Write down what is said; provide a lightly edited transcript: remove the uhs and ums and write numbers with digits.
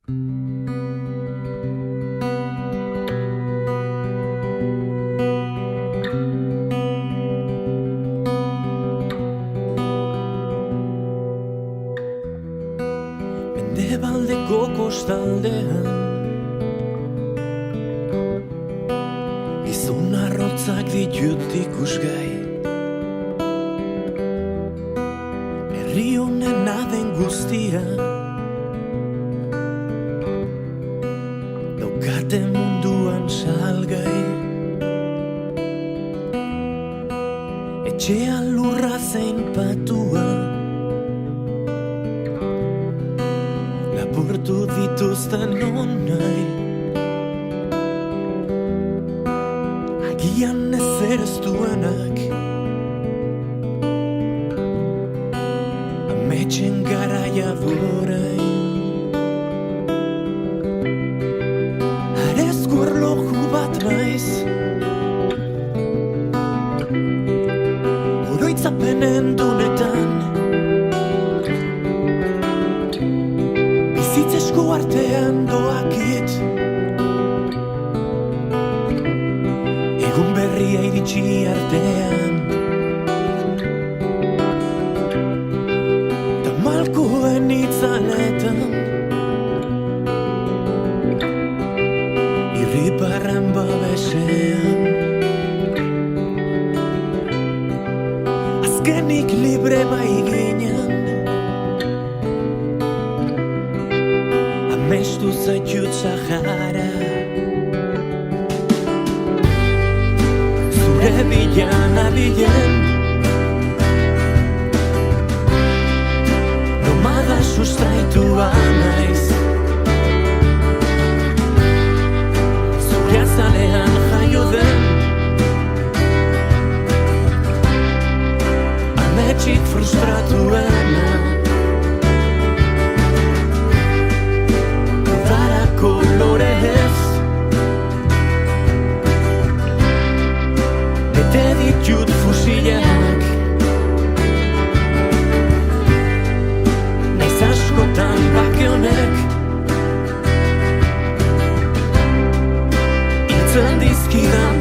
Mendebaldeko kostaldean gizon arrotzak ditut ikusgai. Herri honena den guztia daukate munduan salgai. Etxean lurra zein patua lapurtu dituzten nahi. Agian ezer ez duenak ametxen garaia dorain. Arezko erloju bat maiz, oroitzapenen dunetan, bizitzesko artean doakit. Egun berria iritsi artean, tamalkoen itzaletan, irribarren babesean. Azkenik libre bai ginen, amestu zaitut Sahara. Zure bilan abilen, nomada sustraitua naiz. Zure azalean jaio den ametxik frustratuena. Udarako lorez bete ditut fusilak. Naiz askotan bake honek hiltzen dizkidan